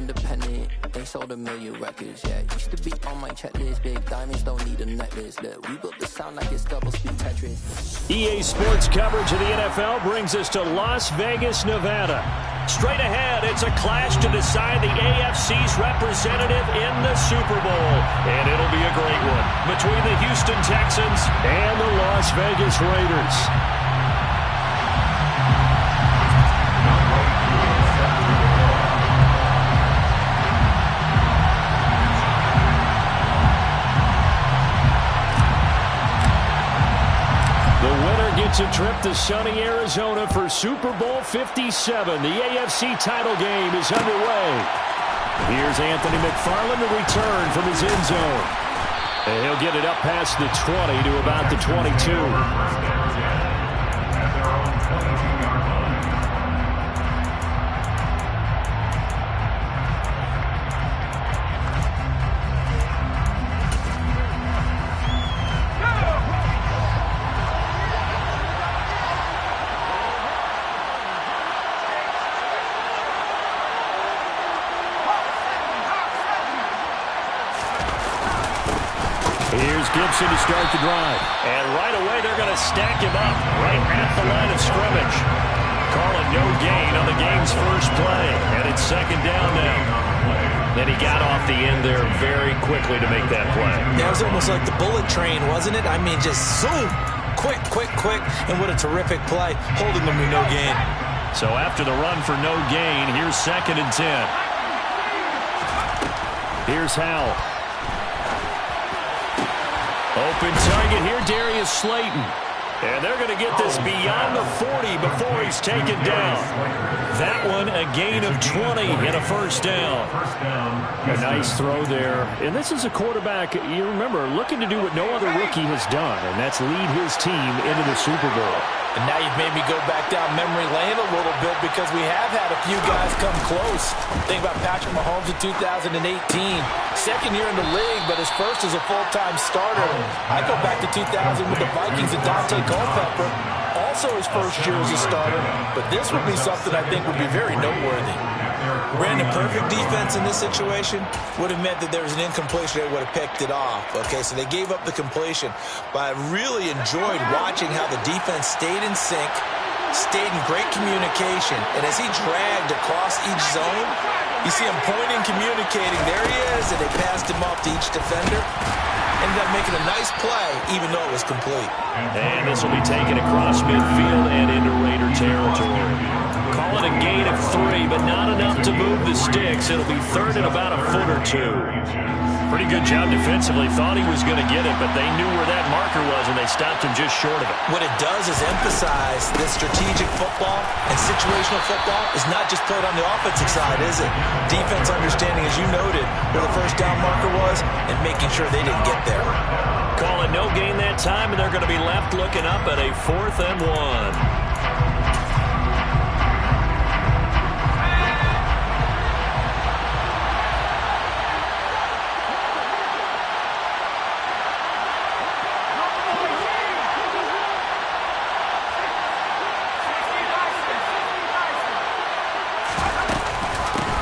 independent. They sold 1 million records, yeah. Used to be on my checklist. Big diamonds don't need a necklace. Look, we built the sound like it's double speed Tetris. EA Sports coverage of the NFL brings us to Las Vegas, Nevada. Straight ahead, it's a clash to decide the AFC's representative in the Super Bowl. And it'll be a great one between the Houston Texans and the Las Vegas Raiders. Gets a trip to sunny Arizona for Super Bowl 57. The AFC title game is underway. Here's Anthony McFarland to return from his end zone. And he'll get it up past the 20 to about the 22. Gibson to start the drive. And right away, they're going to stack him up right at the line of scrimmage. Calling no gain on the game's first play. And it's second down now. Then he got off the end there very quickly to make that play. That was almost like the bullet train, wasn't it? I mean, just zoom. Quick, quick, quick. And what a terrific play, holding them to no gain. So after the run for no gain, here's 2nd and 10. Here's Howell. Open target here, Darius Slayton. And they're going to get this beyond the 40 before he's taken down. That one a gain of 20 and a first down. A nice throw there. And this is a quarterback, you remember, looking to do what no other rookie has done, and that's lead his team into the Super Bowl. And now you've made me go back down memory lane a little bit because we have had a few guys come close. Think about Patrick Mahomes in 2018. Second year in the league, but his first as a full-time starter. I go back to 2000 with the Vikings and Dante Culpepper. Also his first year as a starter. But this would be something I think would be very noteworthy. Brandon, perfect defense in this situation would have meant that there was an incompletion. They would have picked it off. Okay, so they gave up the completion. But I really enjoyed watching how the defense stayed in sync, stayed in great communication. And as he dragged across each zone, you see him pointing, communicating. There he is, and they passed him off to each defender. Ended up making a nice play, even though it was complete. And this will be taken across midfield and into Raider territory. Call it a gain of 3, but not enough to move the sticks. It'll be 3rd and about a foot or 2. Pretty good job defensively. Thought he was going to get it, but they knew where that marker was, and they stopped him just short of it. What it does is emphasize that strategic football and situational football is not just played on the offensive side, is it? Defense understanding, as you noted, where the first down marker was and making sure they didn't get there. Call it no gain that time, and they're going to be left looking up at a 4th and 1.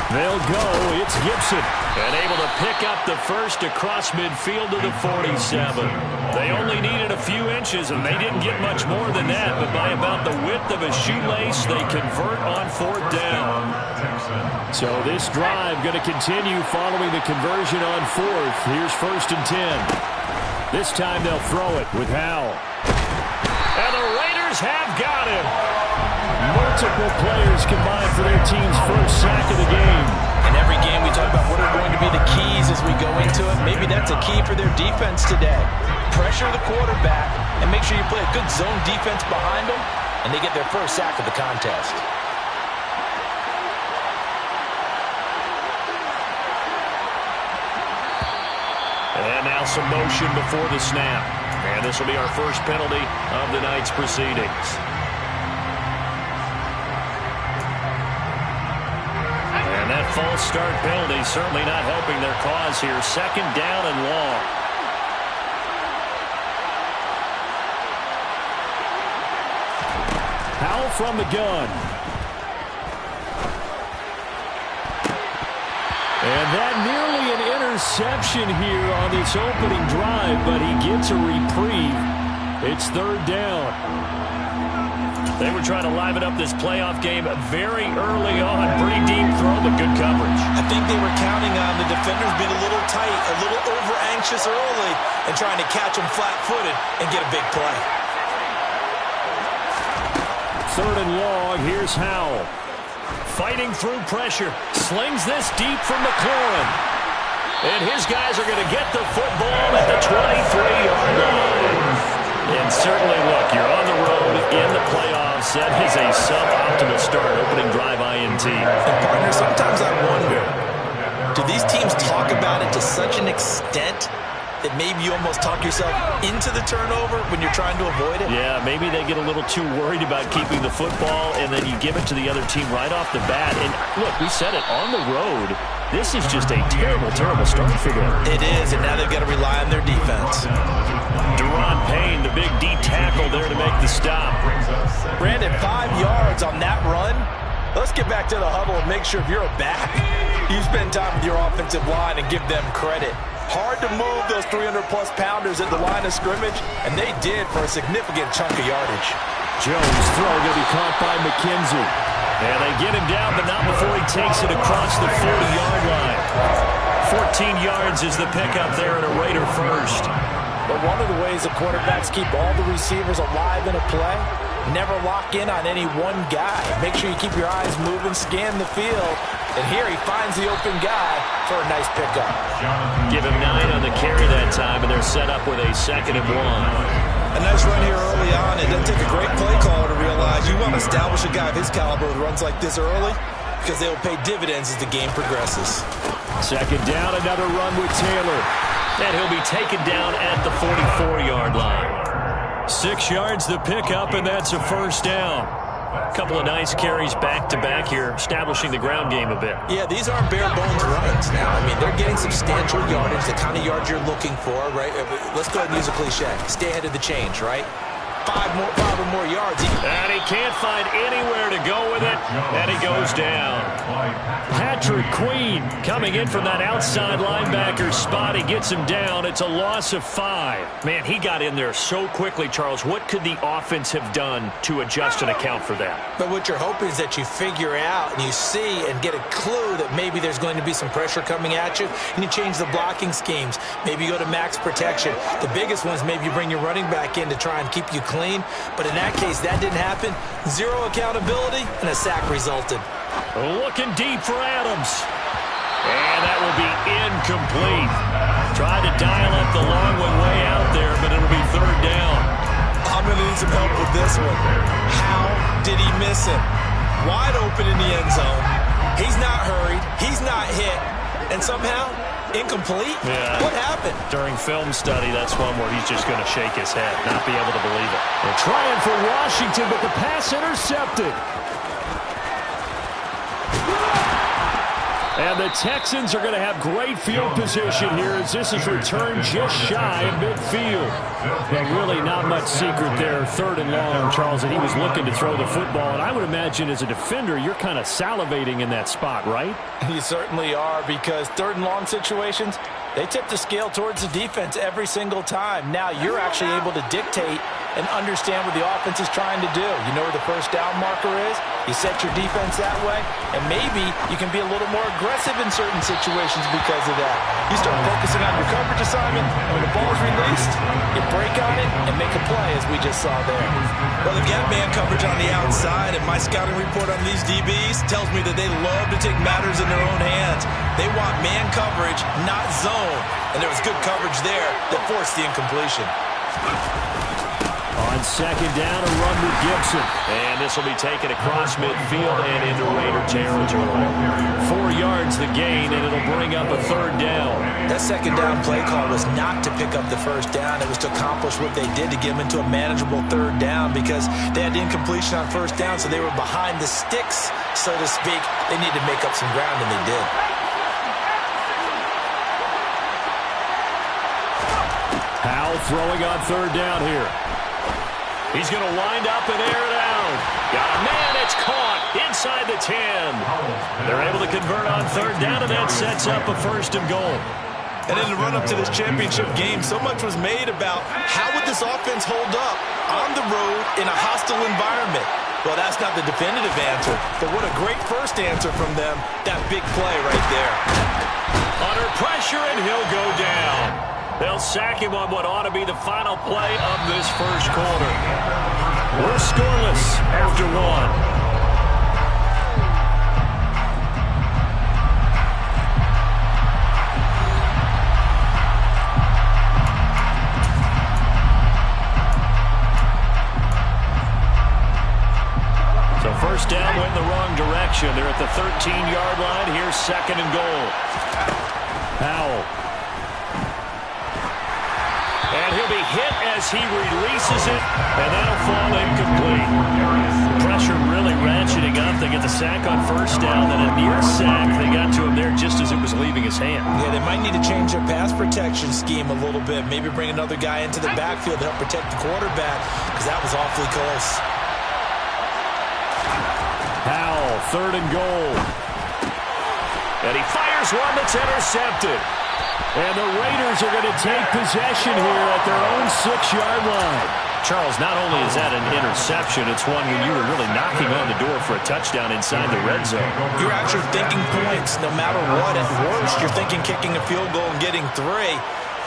They'll go. It's Gibson. And able to pick up the first across midfield to the 47. They only needed a few inches, and they didn't get much more than that. But by about the width of a shoelace, they convert on 4th down. So this drive going to continue following the conversion on 4th. Here's 1st and 10. This time they'll throw it with Howell. And the Raiders have got him. Multiple players combined for their team's first sack of the game. In every game we talk about what are going to be the keys as we go into it. Maybe that's a key for their defense today. Pressure the quarterback and make sure you play a good zone defense behind them, and they get their first sack of the contest. And now some motion before the snap. And this will be our first penalty of the night's proceedings. And that false start penalty certainly not helping their cause here. 2nd down and long. Howell from the gun. And that nearly an interception here on this opening drive, but he gets a reprieve. It's third down. They were trying to liven up this playoff game very early on. Pretty deep throw, but good coverage. I think they were counting on the defenders being a little tight, a little over-anxious early, and trying to catch them flat-footed and get a big play. Third and long, here's Howell. Fighting through pressure. Slings this deep from McLaurin. And his guys are going to get the football at the 23-yard line. And certainly, look, you're on the road in the playoffs. That is a suboptimal start, opening drive INT. And partner, sometimes I wonder, do these teams talk about it to such an extent that maybe you almost talk yourself into the turnover when you're trying to avoid it? Yeah, maybe they get a little too worried about keeping the football, and then you give it to the other team right off the bat. And look, we said it, on the road, this is just a terrible, terrible start for them. It is, and now they've got to rely on their defense. Deron Payne, the big D tackle there to make the stop. Brandon, 5 yards on that run. Let's get back to the huddle and make sure if you're a back, you spend time with your offensive line and give them credit. Hard to move those 300-plus pounders at the line of scrimmage, and they did for a significant chunk of yardage. Jones' throw going to be caught by McKenzie. And they get him down, but not before he takes it across the 40-yard line. 14 yards is the pickup there, and a Raider first. But one of the ways the quarterbacks keep all the receivers alive in a play, never lock in on any one guy. Make sure you keep your eyes moving, scan the field. And here he finds the open guy for a nice pickup. Give him 9 on the carry that time, and they're set up with a 2nd and 1. A nice run here early on. It doesn't take a great play caller to realize you want to establish a guy of his caliber with runs like this early because they will pay dividends as the game progresses. 2nd down, another run with Taylor. And he'll be taken down at the 44-yard line. 6 yards the pickup, and that's a first down. A couple of nice carries back-to-back here, establishing the ground game a bit. Yeah, these aren't bare-bones runs now. I mean, they're getting substantial yardage, the kind of yards you're looking for, right? Let's go ahead and use a cliche. Stay ahead of the change, right? 5 or more yards. And he can't find anywhere to go with it, and he goes down. Patrick Queen coming in from that outside linebacker spot. He gets him down. It's a loss of 5. Man, he got in there so quickly, Charles. What could the offense have done to adjust and account for that? But what you're hoping is that you figure out and you see and get a clue that maybe there's going to be some pressure coming at you, and you change the blocking schemes. Maybe you go to max protection. The biggest one is maybe you bring your running back in to try and keep you clean. But in that case, that didn't happen. 0 accountability, and a sack resulted. Looking deep for Adams. And that will be incomplete. Tried to dial up the long one way out there, but it'll be 3rd down. I'm going to need some help with this one. How did he miss him? Wide open in the end zone. He's not hurried. He's not hit. And somehow, incomplete? Yeah. What happened? During film study, that's one where he's just going to shake his head, not be able to believe it. They're trying for Washington, but the pass intercepted. And the Texans are going to have great field position here as this is returned just shy of midfield. But really not much secret there. 3rd and long, Charles, and he was looking to throw the football. And I would imagine as a defender, you're kind of salivating in that spot, right? You certainly are, because 3rd and long situations, they tip the scale towards the defense every single time. Now you're actually able to dictate and understand what the offense is trying to do. You know where the first down marker is. You set your defense that way, and maybe you can be a little more aggressive in certain situations because of that. You start focusing on your coverage assignment, and when the ball's released, you break on it and make a play, as we just saw there. Well, they've got man coverage on the outside, and my scouting report on these DBs tells me that they love to take matters in their own hands. They want man coverage, not zone, and there was good coverage there that forced the incompletion. On 2nd down, a run with Gibson. And this will be taken across midfield and into Raider territory. 4 yards the gain, and it'll bring up a 3rd down. That 2nd down play call was not to pick up the 1st down. It was to accomplish what they did to get them into a manageable 3rd down because they had incompletion on 1st down, so they were behind the sticks, so to speak. They needed to make up some ground, and they did. Howell throwing on 3rd down here. He's going to wind up and air it out. Got a man, it's caught inside the 10. They're able to convert on third down, and that sets up a 1st and goal. And in the run-up to this championship game, so much was made about how would this offense hold up on the road in a hostile environment. Well, that's not the definitive answer, but what a great first answer from them. That big play right there. Under pressure, and he'll go down. They'll sack him on what ought to be the final play of this first quarter. We're scoreless after 1. First down went in the wrong direction. They're at the 13-yard line. Here's 2nd and goal. Powell. And he'll be hit as he releases it, and that'll fall incomplete. Pressure really ratcheting up. They get the sack on first down, and a near sack. They got to him there just as it was leaving his hand. Yeah, they might need to change their pass protection scheme a little bit. Maybe bring another guy into the backfield to help protect the quarterback, because that was awfully close. Powell, 3rd and goal. And he fires one that's intercepted. And the Raiders are going to take possession here at their own 6-yard line. Charles, not only is that an interception, it's one when you were really knocking on the door for a touchdown inside the red zone. You're actually thinking points no matter what. At worst, you're thinking kicking a field goal and getting 3.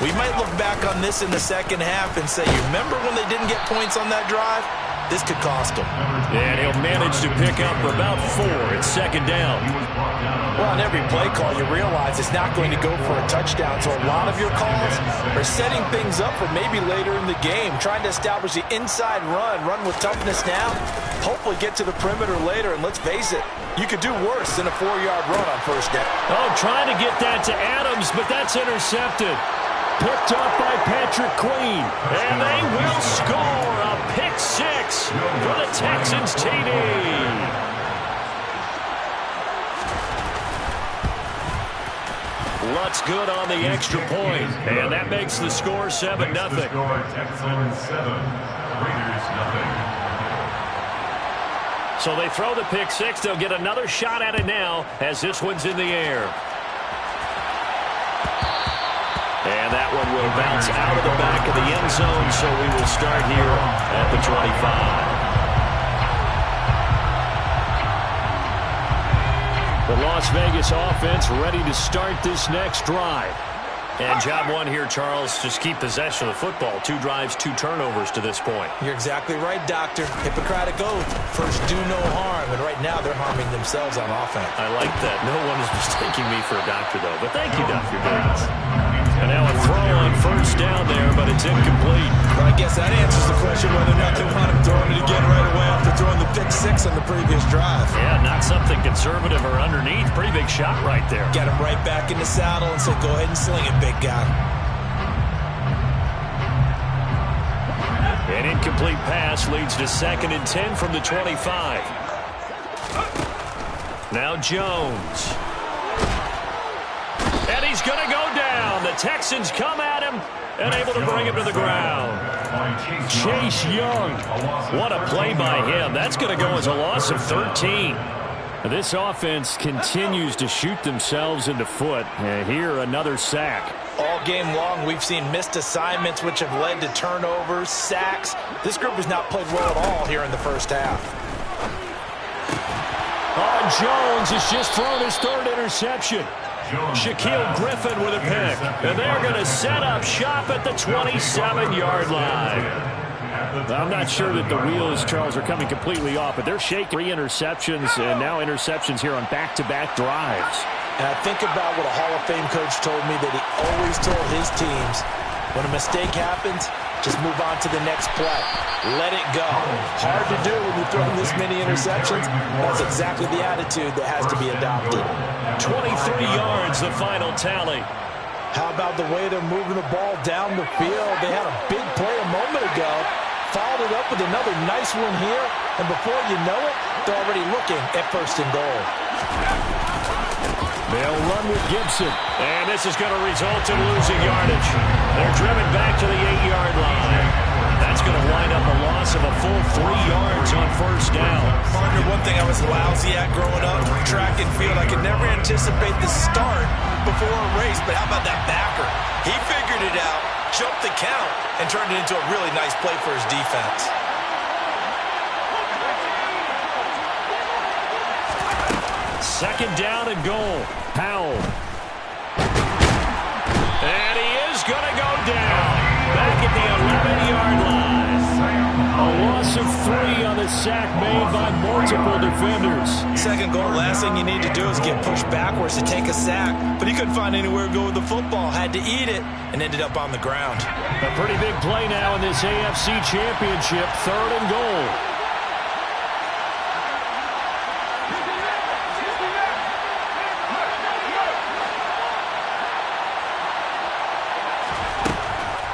We might look back on this in the second half and say, you remember when they didn't get points on that drive? This could cost him. And he'll manage to pick up about 4. It's 2nd down. Well, on every play call, you realize it's not going to go for a touchdown. So a lot of your calls are setting things up for maybe later in the game, trying to establish the inside run with toughness now, hopefully get to the perimeter later. And let's face it, you could do worse than a 4-yard run on first down. Oh, trying to get that to Adams, but that's intercepted. Picked up by Patrick Queen. And they will score a pick 6 for the Texans TD. Lutz good on the extra point. And that makes the score 7-0. Texans 7, Raiders 0. So they throw the pick 6. They'll get another shot at it now as this one's in the air. And that one will bounce out of the back of the end zone, so we will start here at the 25. The Las Vegas offense ready to start this next drive. And job 1 here, Charles, just keep possession of the football. 2 drives, 2 turnovers to this point. You're exactly right, Doctor. Hippocratic oath. First, do no harm. And right now, they're harming themselves on offense. I like that. No one is mistaking me for a doctor, though. But thank you, Dr. Davis. And now a throw on first down there, but it's incomplete. Well, I guess that answers the question whether or not they want him throwing it again right away after throwing the pick 6 on the previous drive. Yeah, not something conservative or underneath. Pretty big shot right there. Get him right back in the saddle and say, go ahead and sling it, big guy. An incomplete pass leads to 2nd and 10 from the 25. Now Jones. And he's going to go down. The Texans come at him and able to bring him to the ground. Chase Young. What a play by him. That's going to go as a loss of 13. This offense continues to shoot themselves in the foot. And here, another sack. All game long, we've seen missed assignments, which have led to turnovers, sacks. This group has not played well at all here in the first half. Jones has just thrown his 3rd interception. Shaquille Griffin with a pick. And they're going to set up shop at the 27-yard line. I'm not sure that the wheels, Charles, are coming completely off, but they're shaking. 3 interceptions and now interceptions here on back-to-back drives. And I think about what a Hall of Fame coach told me that he always told his teams, when a mistake happens, just move on to the next play. Let it go. Hard to do when you're throwing this many interceptions. That's exactly the attitude that has to be adopted. 23 yards, the final tally. How about the way they're moving the ball down the field? They had a big play a moment ago. Followed it up with another nice one here. And before you know it, they're already looking at 1st and goal. They'll run with Gibson. And this is going to result in losing yardage. They're driven back to the 8-yard line. That's going to wind up a loss of a full 3 yards on first down. Partner, one thing I was lousy at growing up, track and field, I could never anticipate the start before a race, but how about that backer? He figured it out, jumped the count, and turned it into a really nice play for his defense. Second down and goal. Powell. And he is going to go down. Back at the 11-yard line. A loss of 3 on the sack made by multiple defenders. Second goal, last thing you need to do is get pushed backwards to take a sack. But he couldn't find anywhere to go with the football. Had to eat it and ended up on the ground. A pretty big play now in this AFC Championship. 3rd and goal.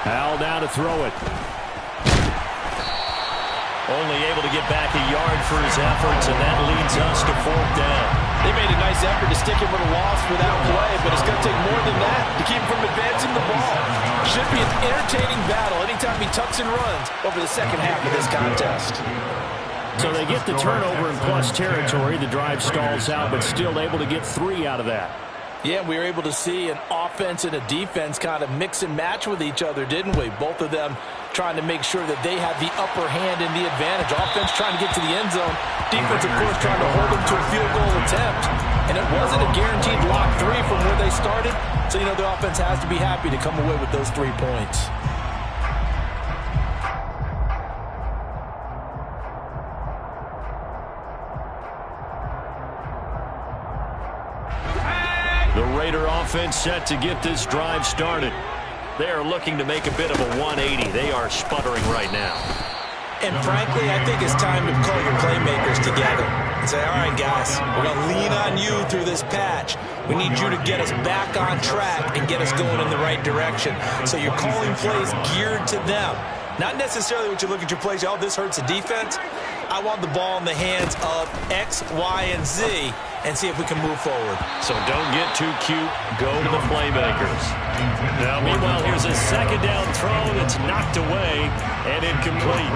Powell down to throw it. Only able to get back a yard for his efforts, and that leads us to 4th down. They made a nice effort to stick him with a loss for that play, but it's going to take more than that to keep him from advancing the ball. Should be an entertaining battle anytime he tucks and runs over the second half of this contest. So they get the turnover in plus territory. The drive stalls out, but still able to get 3 out of that. Yeah, we were able to see an offense and a defense kind of mix and match with each other, didn't we? Both of them trying to make sure that they have the upper hand and the advantage. Offense trying to get to the end zone. Defense, of course, trying to hold them to a field goal attempt. And it wasn't a guaranteed lock 3 from where they started. So, the offense has to be happy to come away with those 3 points. The Raider offense set to get this drive started. They are looking to make a bit of a 180. They are sputtering right now. And frankly, I think it's time to call your playmakers together and say, all right, guys, we're going to lean on you through this patch. We need you to get us back on track and get us going in the right direction. So you're calling plays geared to them. Not necessarily what you look at your plays, oh, this hurts the defense. I want the ball in the hands of X, Y, and Z and see if we can move forward. So don't get too cute. Go to the playmakers. Now, meanwhile, here's a second down throw that's knocked away and incomplete.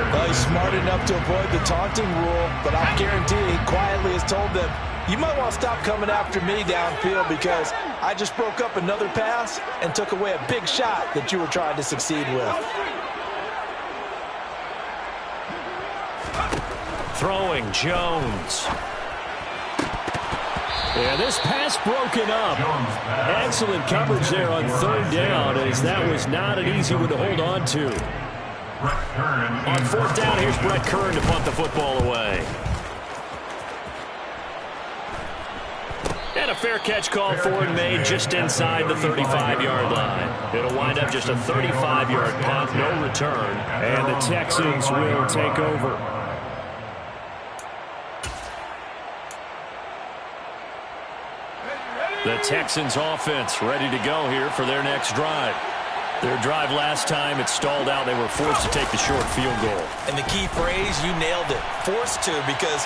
Well, he's smart enough to avoid the taunting rule, but I guarantee he quietly has told them, you might want to stop coming after me downfield because I just broke up another pass and took away a big shot that you were trying to succeed with. Throwing Jones. Yeah, this pass broken up. Excellent coverage there on 3rd down, as that was not an easy one to hold on to. On 4th down, here's Brett Kern to punt the football away. And a fair catch called for and made just inside the 35-yard line. It'll wind up just a 35-yard punt, no return, and the Texans will take over. The Texans offense ready to go here for their next drive. Their drive last time, it stalled out. They were forced to take the short field goal. And the key phrase, you nailed it. Forced to, because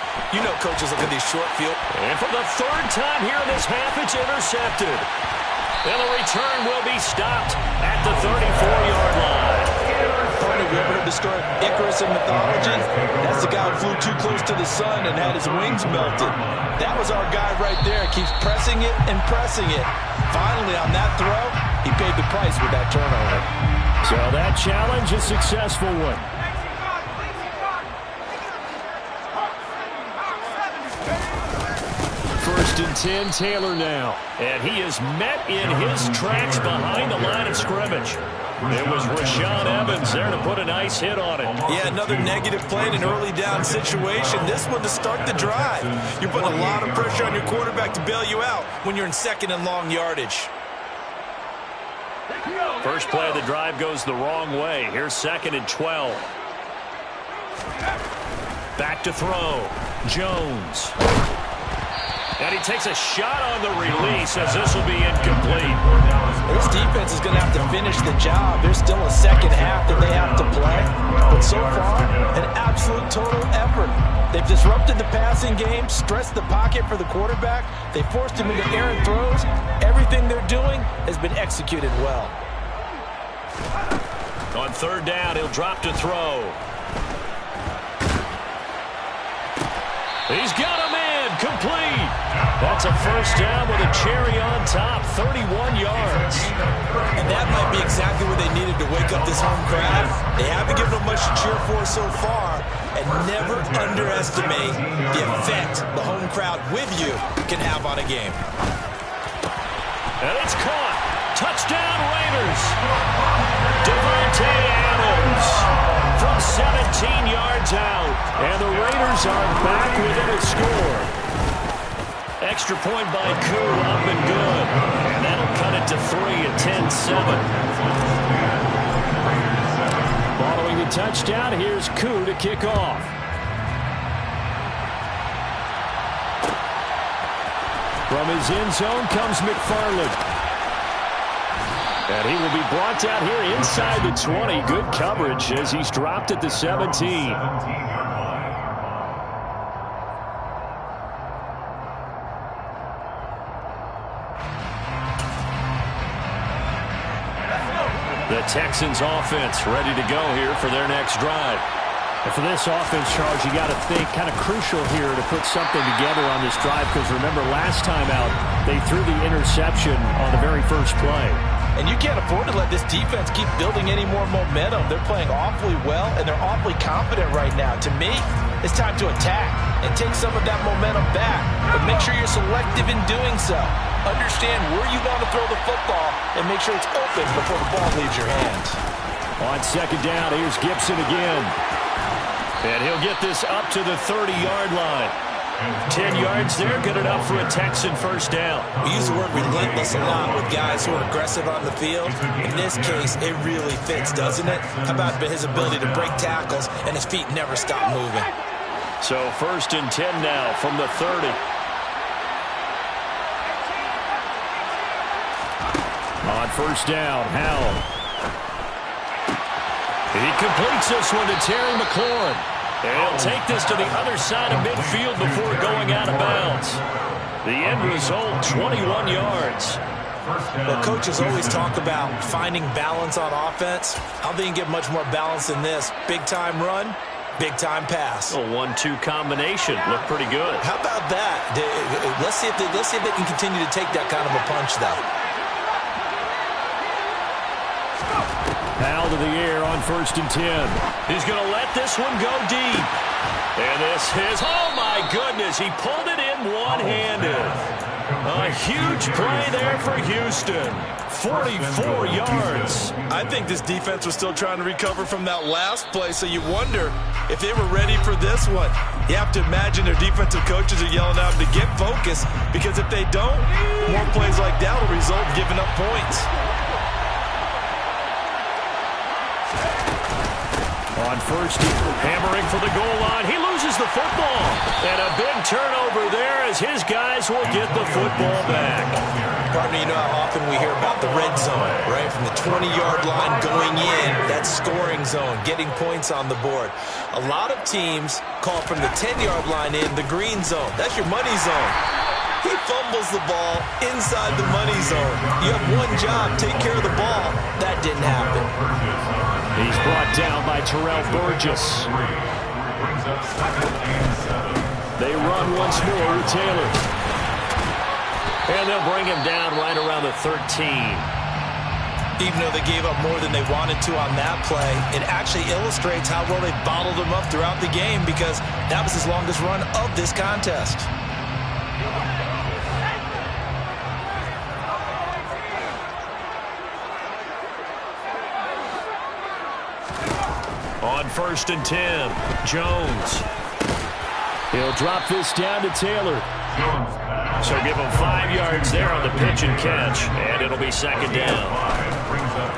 coaches look at these short field. And for the 3rd time here in this half, it's intercepted. And the return will be stopped at the 34-yard line. Partner, we ever heard the story of Icarus in mythology? That's the guy who flew too close to the sun and had his wings melted. That was our guy right there. Keeps pressing it and pressing it. Finally, on that throw, he paid the price with that turnover. So that challenge, a successful one. First and 10, Taylor now. And he is met in his tracks behind the line of scrimmage. It was Rashaan Evans there to put a nice hit on it. Yeah, another negative play in an early down situation. This one to start the drive. You're putting a lot of pressure on your quarterback to bail you out when you're in 2nd and long yardage. First play of the drive goes the wrong way. Here's 2nd and 12. Back to throw. Jones. And he takes a shot on the release as this will be incomplete. This defense is going to have to finish the job. There's still a second half that they have to play. But so far, an absolute total effort. They've disrupted the passing game, stressed the pocket for the quarterback. They forced him into errant throws. Everything they're doing has been executed well. On third down, he'll drop to throw. He's got him in. Complete. That's a first down with a cherry on top. 31 yards. And that might be exactly what they needed to wake up this home crowd. They haven't given them much to cheer for so far. And never underestimate the effect the home crowd with you can have on a game. And it's caught. Touchdown Raiders. Devontae Adams from 17 yards out. And the Raiders are back within a score. Extra point by Koo, up and good. And that'll cut it to 3 at 10-7. Following the touchdown, here's Koo to kick off. From his end zone comes McFarland. And he will be brought down here inside the 20. Good coverage as he's dropped at the 17. The Texans offense ready to go here for their next drive. And for this offense, Charles, you got to think kind of crucial here to put something together on this drive, because remember last time out they threw the interception on the very first play. And you can't afford to let this defense keep building any more momentum. They're playing awfully well, and they're awfully confident right now. To me, it's time to attack and take some of that momentum back, but make sure you're selective in doing so. Understand where you want to throw the football and make sure it's open before the ball leaves your hands. On second down, here's Gibson again. And he'll get this up to the 30-yard line. 10 yards there, good enough for a Texan first down. We use the word relentless a lot with guys who are aggressive on the field. In this case, it really fits, doesn't it? How about his ability to break tackles and his feet never stop moving? So first and 10 now from the 30. On first down, Howell. He completes this one to Terry McLaurin. And he'll take this to the other side of midfield before going out of bounds. The end result, 21 yards. Well, coaches always talk about finding balance on offense. How they can get much more balance than this. Big-time run, big-time pass. A 1-2 combination. Looked pretty good. How about that? Let's see if they can continue to take that kind of a punch, though. Foul to the air on first and 10. He's going to let this one go deep. And this is, oh my goodness, he pulled it in one-handed. A huge play there for Houston. 44 yards. I think this defense was still trying to recover from that last play, so you wonder if they were ready for this one. You have to imagine their defensive coaches are yelling at them to get focused, because if they don't, more plays like that will result in giving up points. On first, hammering for the goal line. He loses the football. And a big turnover there as his guys will get the football back. Partner, you know how often we hear about the red zone, right? From the 20-yard line going in, that scoring zone, getting points on the board. A lot of teams call from the 10-yard line in the green zone. That's your money zone. He fumbles the ball inside the money zone. You have one job, take care of the ball. That didn't happen. He's brought down by Terrell Burgess. They run once more with Taylor. And they'll bring him down right around the 13. Even though they gave up more than they wanted to on that play, it actually illustrates how well they bottled him up throughout the game, because that was his longest run of this contest. On first and 10, Jones. He'll drop this down to Taylor. So give him 5 yards there on the pitch and catch, and it'll be second down.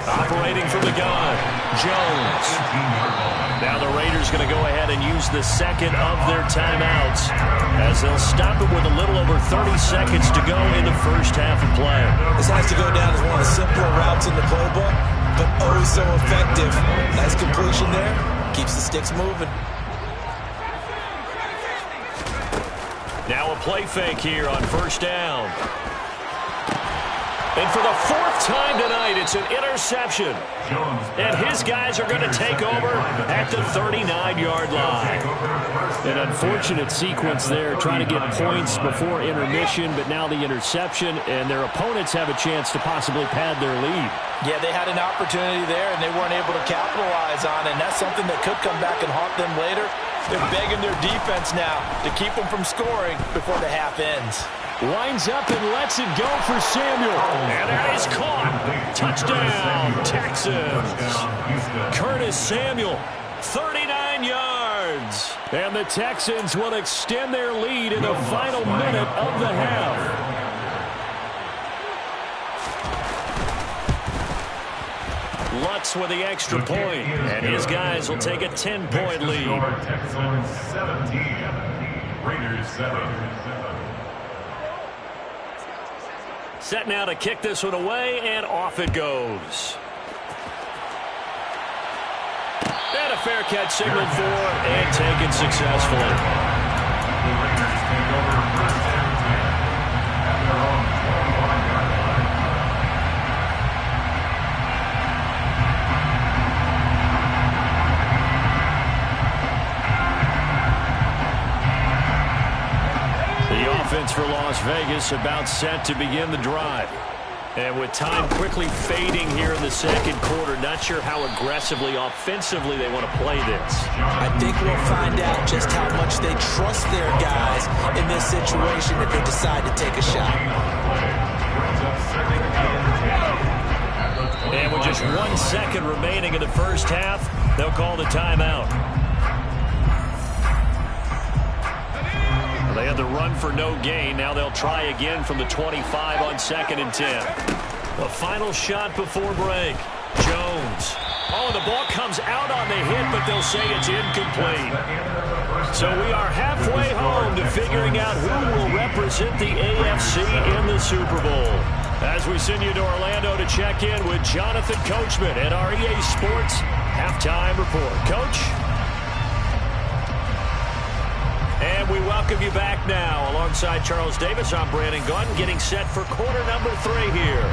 Operating from the gun, Jones. Now the Raiders going to go ahead and use the second of their timeouts, as they'll stop it with a little over 30 seconds to go in the first half of play. This has to go down as one of the simpler routes in the playbook, but oh so effective. Nice completion there. Keeps the sticks moving. Now a play fake here on first down. And for the fourth time tonight, it's an interception. And his guys are going to take over at the 39-yard line. An unfortunate sequence there, trying to get points before intermission, but now the interception, and their opponents have a chance to possibly pad their lead. Yeah, they had an opportunity there, and they weren't able to capitalize on it, and that's something that could come back and haunt them later. They're begging their defense now to keep them from scoring before the half ends. Winds up and lets it go for Samuel. And that is caught. Touchdown, Texans. Curtis Samuel, 39 yards. And the Texans will extend their lead in the final minute of the half. Lutz with the extra point, and his guys will take a 10-point lead. Texans 17, Raiders 7. Set now to kick this one away, and off it goes. And a fair catch signaled for and taken successfully. The Raiders take over first and 10 at their own 21-yard line. The offense for Las Vegas about set to begin the drive. And with time quickly fading here in the second quarter, not sure how aggressively, offensively they want to play this. I think we'll find out just how much they trust their guys in this situation if they decide to take a shot. And with just 1 second remaining in the first half, they'll call the timeout. They had the run for no gain. Now they'll try again from the 25 on 2nd and 10. The final shot before break. Jones. Oh, the ball comes out on the hit, but they'll say it's incomplete. So we are halfway home to figuring out who will represent the AFC in the Super Bowl. As we send you to Orlando to check in with Jonathan Coachman at our EA Sports Halftime Report. Coach? And we welcome you back now. Alongside Charles Davis, I'm Brandon Gunn, getting set for quarter number 3 here.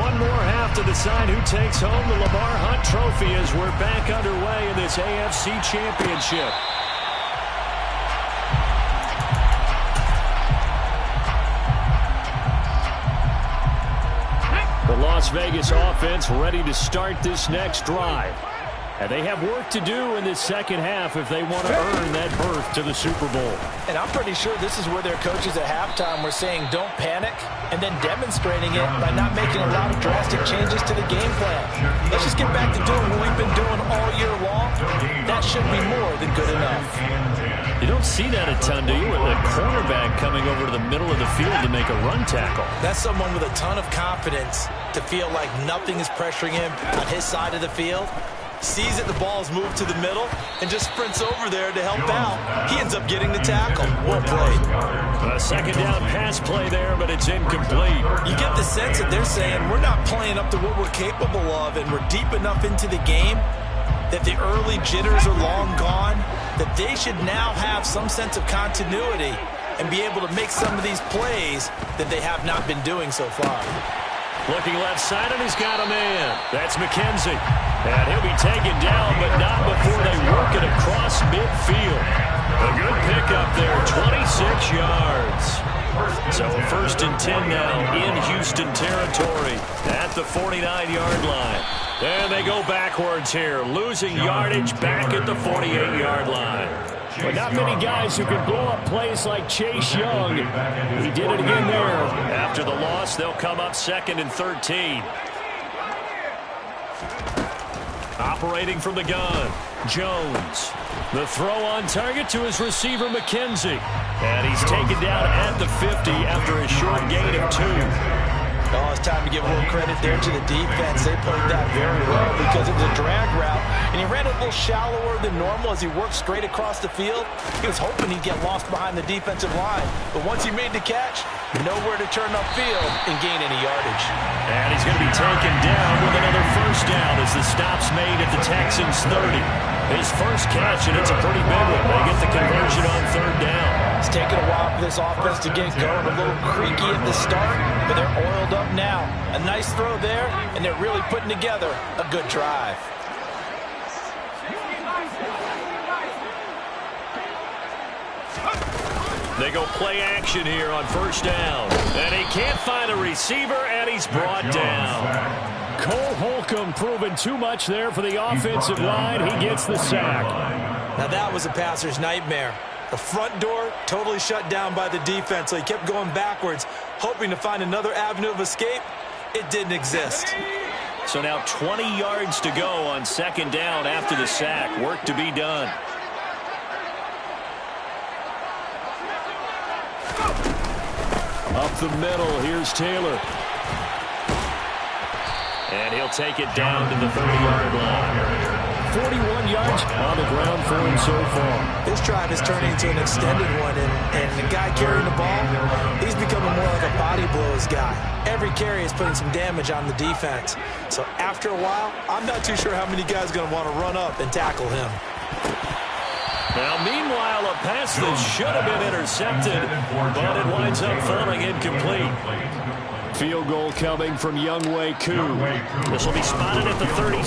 One more half to decide who takes home the Lamar Hunt Trophy as we're back underway in this AFC Championship. The Las Vegas offense ready to start this next drive. And they have work to do in this second half if they want to earn that berth to the Super Bowl. And I'm pretty sure this is where their coaches at halftime were saying don't panic and then demonstrating it by not making a lot of drastic changes to the game plan. Let's just get back to doing what we've been doing all year long. That should be more than good enough. You don't see that a ton, do you? With a cornerback coming over to the middle of the field to make a run tackle. That's someone with a ton of confidence to feel like nothing is pressuring him on his side of the field. Sees that the ball's moved to the middle and just sprints over there to help out. He ends up getting the tackle. Well played. A second down pass play there, but it's incomplete. You get the sense that they're saying we're not playing up to what we're capable of, and we're deep enough into the game that the early jitters are long gone, that they should now have some sense of continuity and be able to make some of these plays that they have not been doing so far. Looking left side, and he's got a man. That's McKenzie. And he'll be taken down, but not before they work it across midfield. A good pickup there, 26 yards. So 1st and 10 now in Houston territory at the 49-yard line. And they go backwards here, losing yardage back at the 48-yard line. But not many guys who can blow up plays like Chase Young. He did it again there. After the loss, they'll come up 2nd and 13. Operating from the gun, Jones. The throw on target to his receiver, McKenzie. And he's taken down at the 50 after a short gain of 2. Oh, it's time to give a little credit there to the defense. They played that very well because it was a drag route, and he ran it a little shallower than normal as he worked straight across the field. He was hoping he'd get lost behind the defensive line, but once he made the catch, nowhere to turn upfield and gain any yardage. And he's going to be taken down with another first down as the stop's made at the Texans' 30. His first catch, and it's a pretty big one. They get the conversion on third down. It's taken a while for this offense to get going. A little creaky at the start, but they're oiled up now. A nice throw there, and they're really putting together a good drive. They go play action here on first down. And he can't find a receiver, and he's brought down. Cole Holcomb proving too much there for the offensive line. He gets the sack. Now that was a passer's nightmare. The front door totally shut down by the defense, so he kept going backwards, hoping to find another avenue of escape. It didn't exist. So now 20 yards to go on second down after the sack. Work to be done. Up the middle, here's Taylor. And he'll take it down to the 30-yard line. 41 yards on the ground for him so far. This drive is turning into an extended one, and the guy carrying the ball, he's becoming more like a body blows guy. Every carry is putting some damage on the defense. So after a while, I'm not too sure how many guys are going to want to run up and tackle him. Now, meanwhile, a pass that should have been intercepted, but it winds up falling incomplete. Field goal coming from Younghoe Koo. This will be spotted at the 37,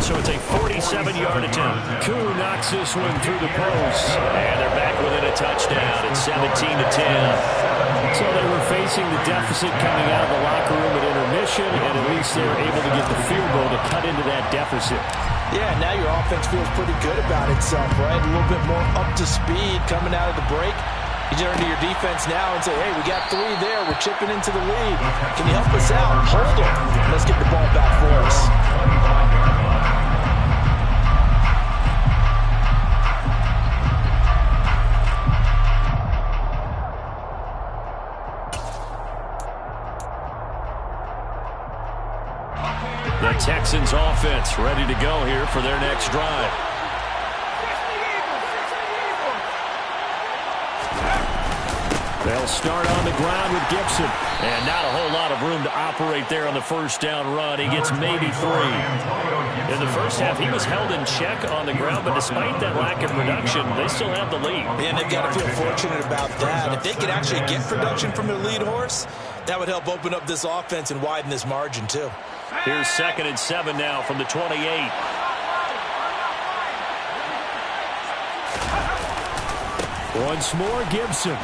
so it's a 47-yard attempt. Koo knocks this one through the post. And they're back within a touchdown. It's 17-10. So they were facing the deficit coming out of the locker room at intermission, and at least they were able to get the field goal to cut into that deficit. Yeah, now your offense feels pretty good about itself, right? A little bit more up to speed coming out of the break. You turn to your defense now and say, hey, we got 3 there. We're chipping into the lead. Can you help us out? Hold them. Let's get the ball back for us. The Texans offense ready to go here for their next drive. They'll start on the ground with Gibson. And not a whole lot of room to operate there on the first down run. He gets maybe 3. In the first half, he was held in check on the ground, but despite that lack of production, they still have the lead. And they've got to feel fortunate about that. If they could actually get production from their lead horse, that would help open up this offense and widen this margin, too. Here's 2nd and 7 now from the 28. Once more, Gibson.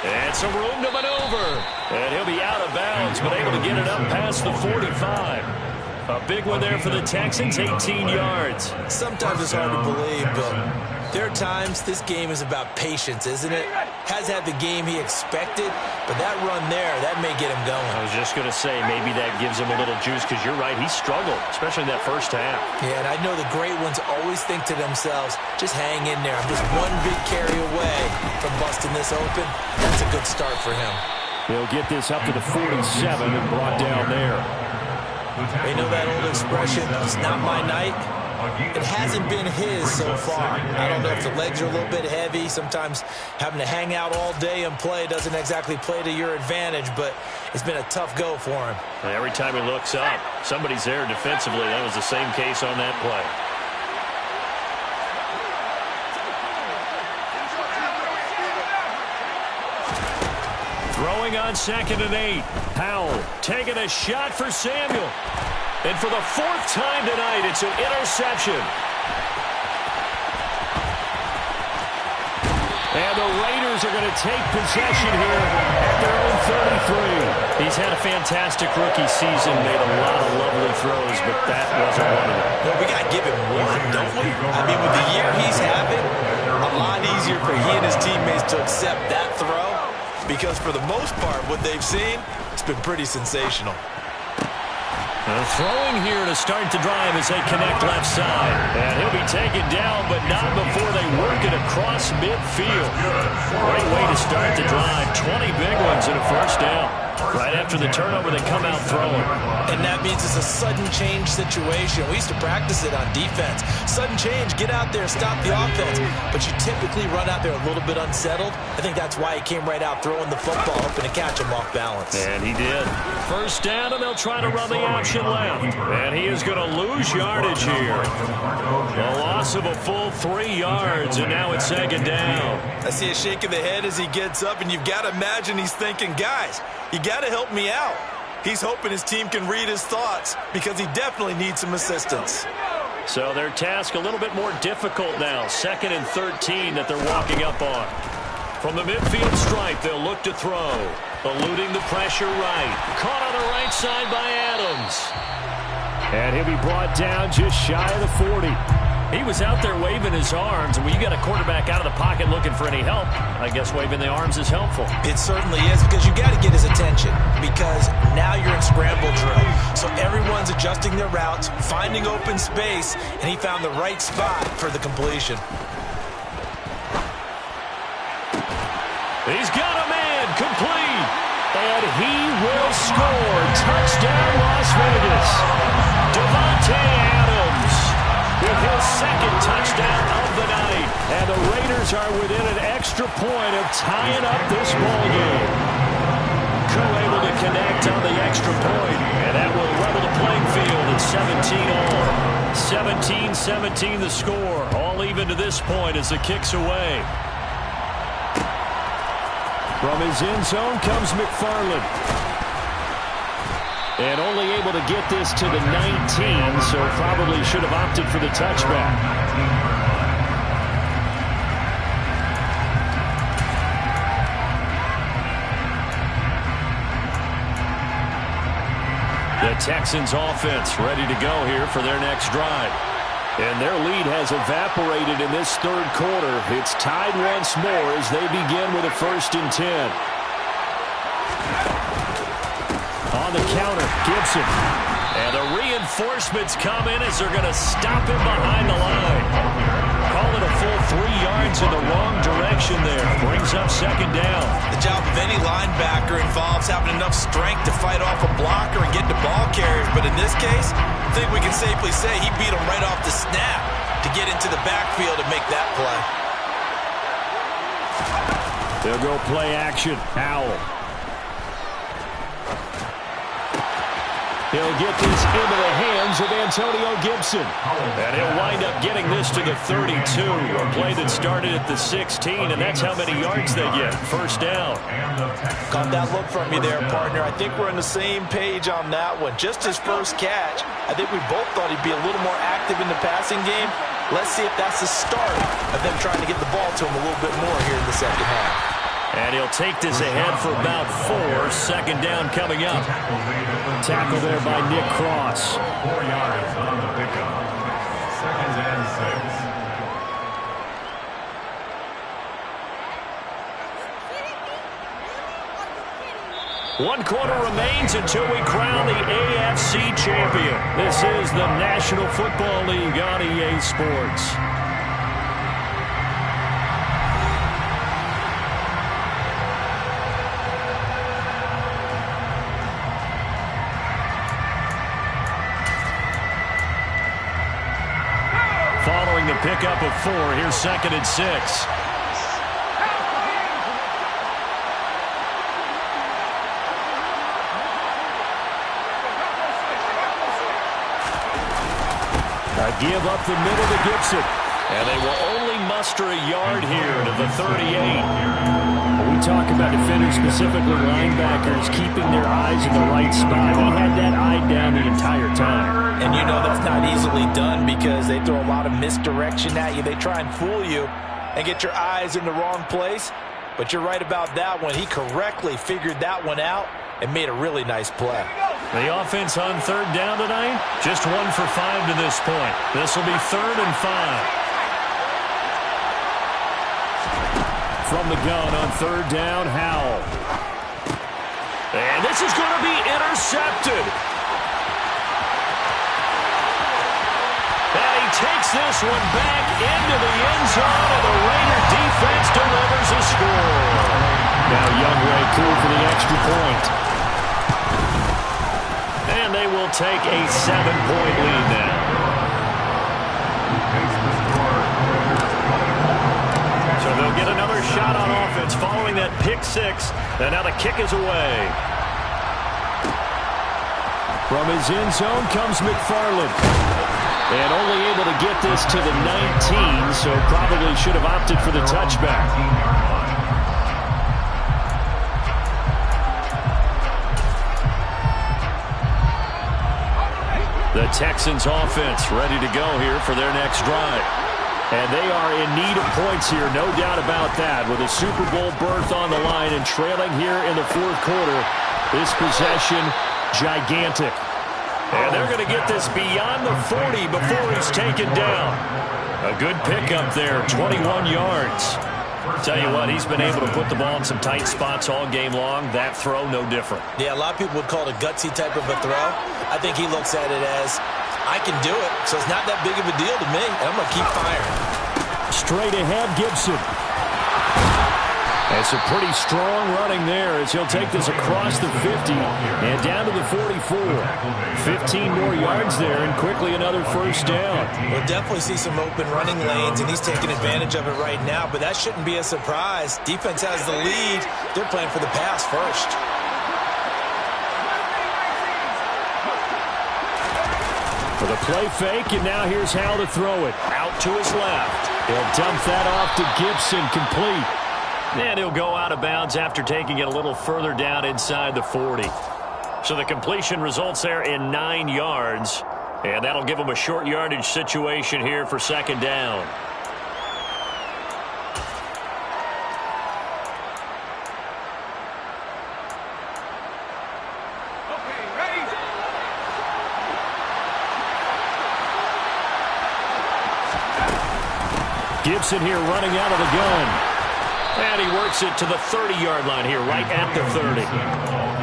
And some room to maneuver. And he'll be out of bounds, but able to get it up past the 45. A big one there for the Texans, 18 yards. Sometimes it's hard to believe, but there are times this game is about patience, isn't it? Has had the game he expected, but that run there, that may get him going. I was just going to say, maybe that gives him a little juice, because you're right, he struggled, especially in that first half. Yeah, and I know the great ones always think to themselves, just hang in there. I'm just one big carry away from busting this open. That's a good start for him. They'll get this up to the 47 and brought down there. You know that old expression, it's not my night? It hasn't been his so far. I don't know if the legs are a little bit heavy. Sometimes having to hang out all day and play doesn't exactly play to your advantage, but it's been a tough go for him. And every time he looks up, somebody's there defensively. That was the same case on that play. Throwing on 2nd and 8. Powell taking a shot for Samuel. And for the 4th time tonight, it's an interception. And the Raiders are going to take possession here at their own 33. He's had a fantastic rookie season, made a lot of lovely throws, but that wasn't one of them. Well, we got to give him one, don't we? I mean, with the year he's having, a lot easier for he and his teammates to accept that throw, because for the most part, what they've seen, it's been pretty sensational. Throwing here to start the drive as they connect left side. And he'll be taken down, but not before they work it across midfield. Great way to start the drive. 20 big ones in a first down. Right after the turnover, they come out throwing. And that means it's a sudden change situation. We used to practice it on defense. Sudden change, get out there, stop the offense. But you typically run out there a little bit unsettled. I think that's why he came right out throwing the football, hoping to catch him off balance. And he did. First down, and they'll try to run the option left. And he is going to lose yardage here. A loss of a full 3 yards, and now it's second down. I see a shake of the head as he gets up, and you've got to imagine he's thinking, guys, you got to help me out. He's hoping his team can read his thoughts because he definitely needs some assistance. So their task a little bit more difficult now. 2nd and 13 that they're walking up on. From the midfield stripe, they'll look to throw. Eluding the pressure right. Caught on the right side by Adams. And he'll be brought down just shy of the 40. He was out there waving his arms, and when you got a quarterback out of the pocket looking for any help, I guess waving the arms is helpful. It certainly is, because you got to get his attention, because now you're in scramble drill. So everyone's adjusting their routes, finding open space, and he found the right spot for the completion. He's got a man, complete. And he will score. Touchdown, Las Vegas. Devontae Adams with his 2nd touchdown of the night. And the Raiders are within an extra point of tying up this ballgame. Koo able to connect on the extra point, and that will level the playing field at 17 all. 17-17 the score. All even to this point as the kick's away. From his end zone comes McFarland. And only able to get this to the 19, so probably should have opted for the touchback. The Texans offense ready to go here for their next drive. And their lead has evaporated in this 3rd quarter. It's tied once more as they begin with a 1st and 10. On the counter, Gibson. And the reinforcements come in as they're going to stop him behind the line. Call it a full 3 yards in the wrong direction there. Brings up 2nd down. The job of any linebacker involves having enough strength to fight off a blocker and get to ball carriers. But in this case, I think we can safely say he beat him right off the snap to get into the backfield and make that play. They'll go play action. Howell. He'll get this into the hands of Antonio Gibson. And he'll wind up getting this to the 32. A play that started at the 16, and that's how many yards they get. 1st down. Got that look from you there, partner. I think we're on the same page on that one. Just his first catch, I think we both thought he'd be a little more active in the passing game. Let's see if that's the start of them trying to get the ball to him a little bit more here in the 2nd half. And he'll take this ahead for about 4. 2nd down coming up. Tackle there by Nick Cross. 4 yards on the pickup. 2nd and 6. 1 quarter remains until we crown the AFC champion. This is the National Football League on EA Sports. Following the pickup of 4, here's 2nd and 6. Give up the middle to Gibson. And they will only muster a yard here to the 38. When we talk about defenders, specifically linebackers, keeping their eyes in the right spot. He had that eye down the entire time. And you know that's not easily done because they throw a lot of misdirection at you. They try and fool you and get your eyes in the wrong place. But you're right about that one. He correctly figured that one out and made a really nice play. The offense on 3rd down tonight, just 1 for 5 to this point. This will be 3rd and 5. From the gun on 3rd down, Howell. And this is going to be intercepted. And he takes this one back into the end zone, and the Raider defense delivers a score. Now Young Ray Koo for the extra point. And they will take a 7-point lead now. So they'll get another shot on offense following that pick six. And now the kick is away. From his end zone comes McFarland. And only able to get this to the 19, so probably should have opted for the touchback. The Texans offense ready to go here for their next drive. And they are in need of points here, no doubt about that. With a Super Bowl berth on the line and trailing here in the fourth quarter, this possession gigantic. And they're going to get this beyond the 40 before he's taken down. A good pickup there, 21 yards. Tell you what, he's been able to put the ball in some tight spots all game long. That throw, no different. Yeah, a lot of people would call it a gutsy type of a throw. I think he looks at it as, I can do it, so it's not that big of a deal to me, and I'm going to keep firing. Straight ahead, Gibson. It's a pretty strong running there as he'll take this across the 50 and down to the 44. 15 more yards there and quickly another first down. We'll definitely see some open running lanes, and he's taking advantage of it right now, but that shouldn't be a surprise. Defense has the lead. They're playing for the pass first. For the play fake, and now here's how to throw it. Out to his left. He'll dump that off to Gibson, complete. And he'll go out of bounds after taking it a little further down inside the 40. So the completion results there in 9 yards. And that'll give him a short yardage situation here for second down. Gibson here running out of the gun. And he works it to the 30-yard line here, right at the 30.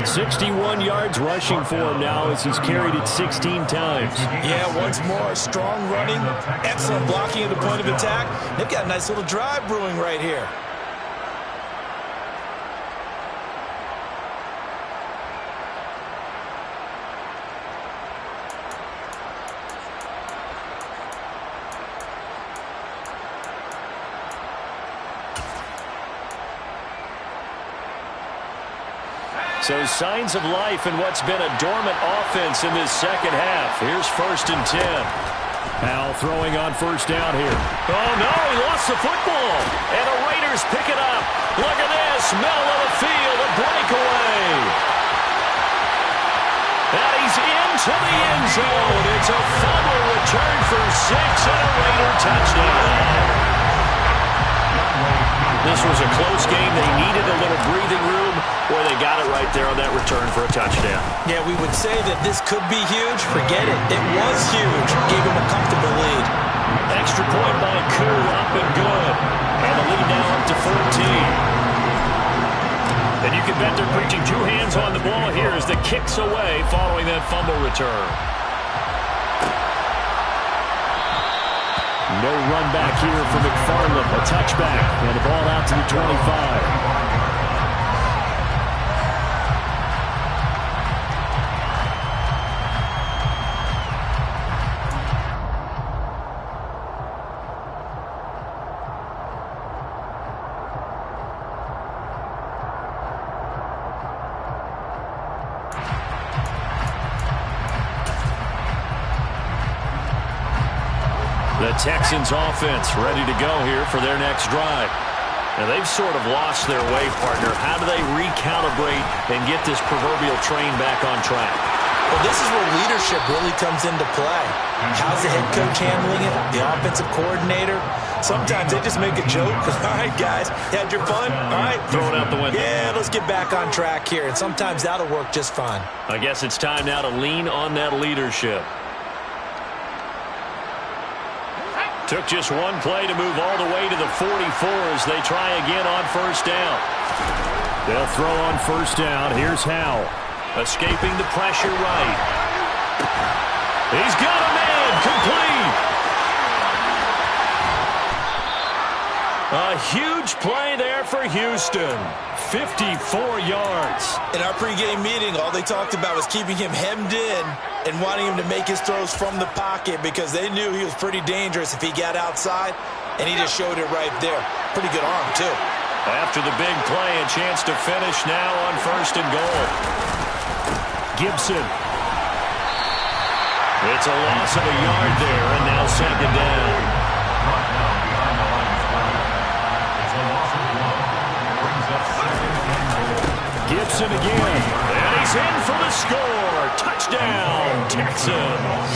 61 yards rushing for him now as he's carried it 16 times. Yeah, once more, strong running, excellent blocking at the point of attack. They've got a nice little drive brewing right here. So signs of life in what's been a dormant offense in this second half. Here's 1st and 10. Now throwing on first down here. Oh, no, he lost the football. And the Raiders pick it up. Look at this, middle of the field, a breakaway. And he's into the end zone. It's a fumble return for 6 and a Raider touchdown. This was a close game. They needed a little breathing room where they got it right there on that return for a touchdown. Yeah, we would say that this could be huge. Forget it. It was huge. Gave him a comfortable lead. Extra point by Koo, up and good. And the lead now up to 14. And you can bet they're preaching 2 hands on the ball here as the kick's away following that fumble return. No run back here for McFarland. A touchback. And the ball out to the 25. The Texans offense ready to go here for their next drive. Now they've sort of lost their way, partner. How do they recalibrate and get this proverbial train back on track? Well, this is where leadership really comes into play. How's the head coach handling it? The offensive coordinator? Sometimes they just make a joke because, all right, guys, you had your fun? All right. Throw it out the window. Yeah, let's get back on track here. And sometimes that'll work just fine. I guess it's time now to lean on that leadership. Took just one play to move all the way to the 44 as they try again on first down. They'll throw on first down. Here's Howell. Escaping the pressure right. He's got a man complete. A huge play there for Houston. 54 yards. In our pregame meeting, all they talked about was keeping him hemmed in and wanting him to make his throws from the pocket because they knew he was pretty dangerous if he got outside, and he just showed it right there. Pretty good arm, too. After the big play, a chance to finish now on 1st and goal. Gibson. It's a loss of a yard there, and now 2nd down. Gibson again. And he's in for the score. Touchdown, Texans.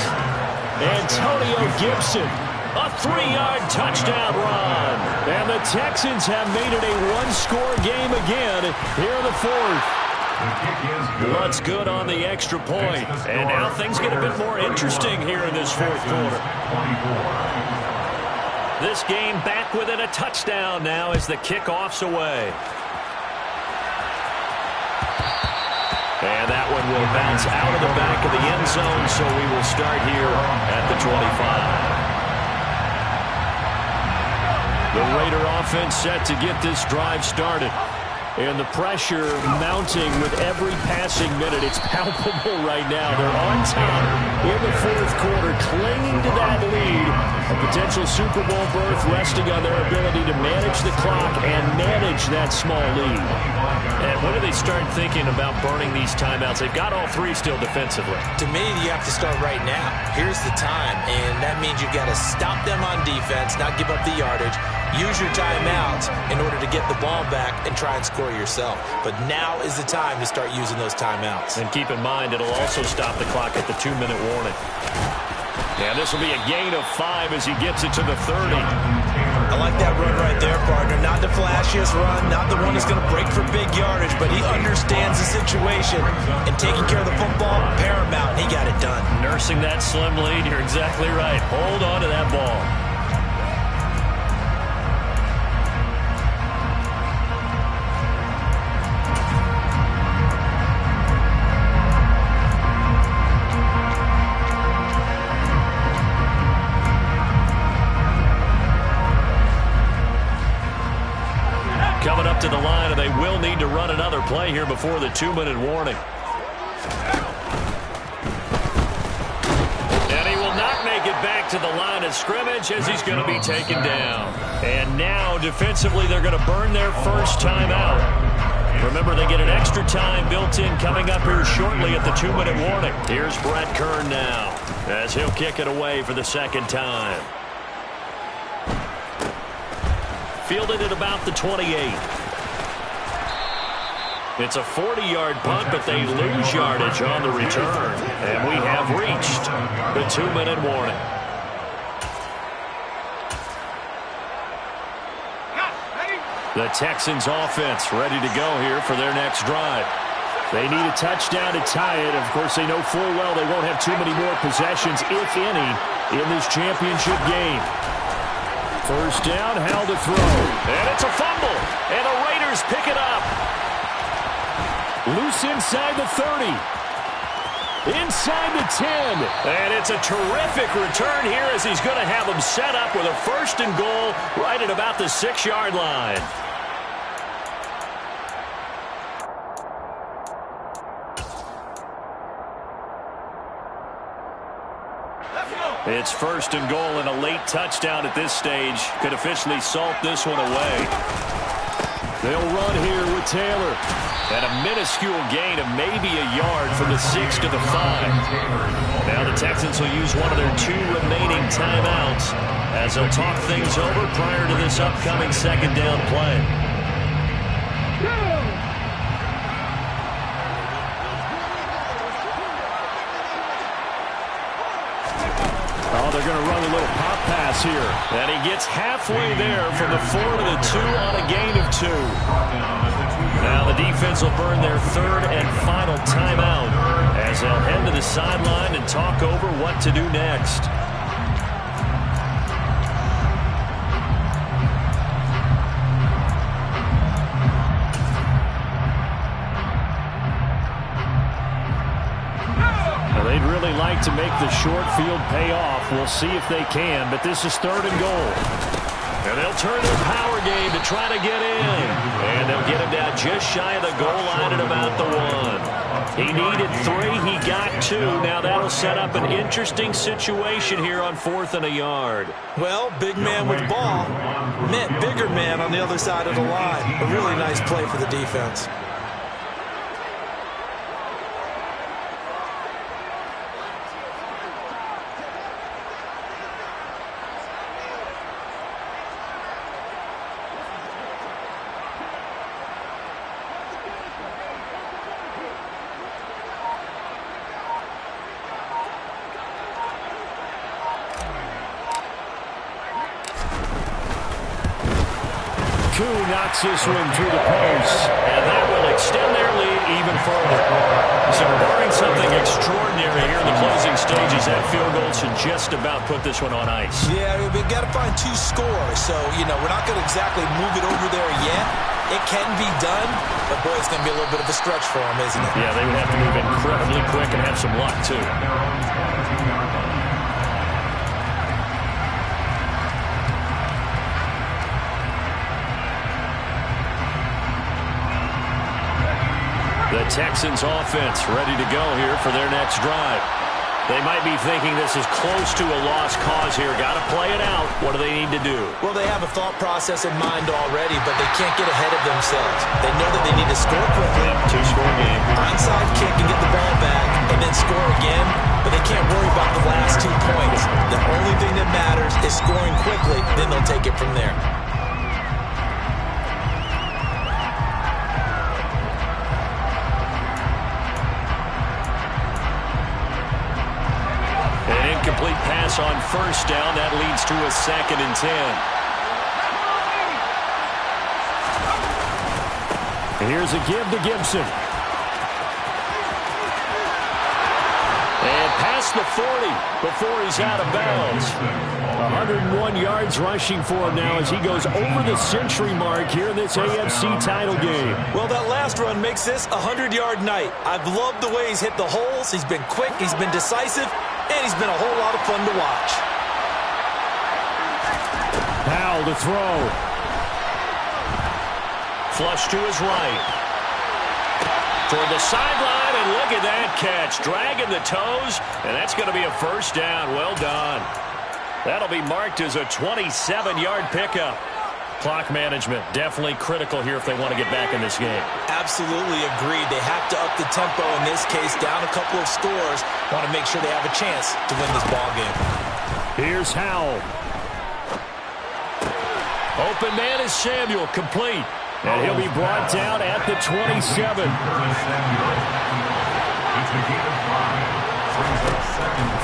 Antonio Gibson. A 3-yard touchdown run. And the Texans have made it a one-score game again here in the 4th. What's good on the extra point. And now things get a bit more interesting here in this 4th quarter. This game back within a touchdown now as the kickoff's away. And that one will bounce out of the back of the end zone, so we will start here at the 25. The Raider offense set to get this drive started. And the pressure mounting with every passing minute. It's palpable right now. They're on top in the 4th quarter, clinging to that lead. A potential Super Bowl berth resting on their ability to manage the clock and manage that small lead. And when do they start thinking about burning these timeouts? They've got all 3 still defensively. To me, you have to start right now. Here's the time, and that means you've got to stop them on defense, not give up the yardage. Use your timeouts in order to get the ball back and try and score yourself. But now is the time to start using those timeouts. And keep in mind, it'll also stop the clock at the 2-minute warning. And this will be a gain of 5 as he gets it to the 30. I like that run right there, partner. Not the flashiest run, not the one that's going to break for big yardage, but he understands the situation, and taking care of the football, paramount, and he got it done. Nursing that slim lead, you're exactly right. Hold on to that ball. Coming up to the line, and they will need to run another play here before the 2-minute warning. And he will not make it back to the line of scrimmage as he's going to be taken down. And now, defensively, they're going to burn their first timeout. Remember, they get an extra time built in coming up here shortly at the 2-minute warning. Here's Brett Kern now as he'll kick it away for the 2nd time. Fielded at about the 28. It's a 40-yard punt, but they lose yardage on the return. And we have reached the 2-minute warning. The Texans offense ready to go here for their next drive. They need a touchdown to tie it. Of course, they know full well they won't have too many more possessions, if any, in this championship game. 1st down, how to throw. And it's a fumble, and the Raiders pick it up. Loose inside the 30. Inside the 10. And it's a terrific return here as he's going to have them set up with a 1st and goal right at about the 6-yard line. It's 1st and goal, and a late touchdown at this stage could officially salt this one away. They'll run here with Taylor. And a minuscule gain of maybe a yard from the 6 to the 5. Now the Texans will use one of their 2 remaining timeouts as they'll talk things over prior to this upcoming 2nd down play. They're going to run a little pop pass here. And he gets halfway there from the 4 to the 2 on a gain of 2. Now the defense will burn their 3rd and final timeout as they'll head to the sideline and talk over what to do next. They'd really like to make the short field pay off. We'll see if they can, but this is 3rd and goal. And they'll turn their power game to try to get in. And they'll get him down just shy of the goal line at about the 1. He needed 3. He got 2. Now that'll set up an interesting situation here on 4th and a yard. Well, big man with ball meant bigger man on the other side of the line. A really nice play for the defense. Knocks this one through the post. And that will extend their lead even further. So barring something extraordinary here in the closing stages, that field goal should just about put this one on ice. Yeah, we've got to find 2 scores. So, we're not going to exactly move it over there yet. It can be done, but boy, it's going to be a little bit of a stretch for them, isn't it? Yeah, they would have to move incredibly quick and have some luck, too. The Texans offense ready to go here for their next drive. They might be thinking this is close to a lost cause here. Got to play it out. What do they need to do? Well, they have a thought process in mind already, but they can't get ahead of themselves. They know that they need to score quickly. 2-score game. Onside kick and get the ball back and then score again, but they can't worry about the last 2 points. The only thing that matters is scoring quickly, then they'll take it from there. Complete pass on first down. That leads to a 2nd and 10. Here's a give to Gibson. And past the 40 before he's out of bounds. 101 yards rushing for him now as he goes over the century mark here in this AFC title game. Well, that last run makes this a 100-yard night. I've loved the way he's hit the holes. He's been quick. He's been decisive. And he's been a whole lot of fun to watch. Powell to throw. Flush to his right. Toward the sideline, and look at that catch. Dragging the toes, and that's going to be a first down. Well done. That'll be marked as a 27-yard pickup. Clock management definitely critical here if they want to get back in this game. Absolutely agreed. They have to up the tempo in this case, down a couple of scores. Want to make sure they have a chance to win this ball game. Here's Howell. Open man is Samuel, complete. And he'll be brought down at the 27.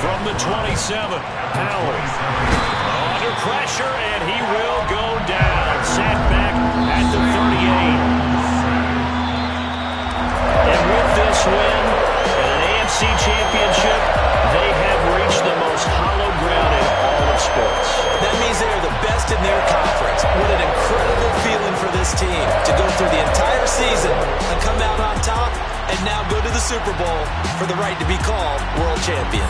From the 27, Powell. Under pressure, and he will go down. Sacked back at the 38. And with this win, and an AFC championship, they have reached the most hollow ground in all of sports. That means they are the best in their conference. What an incredible feeling for this team to go through the entire season and come out on top and now go to the Super Bowl for the right to be called world champion.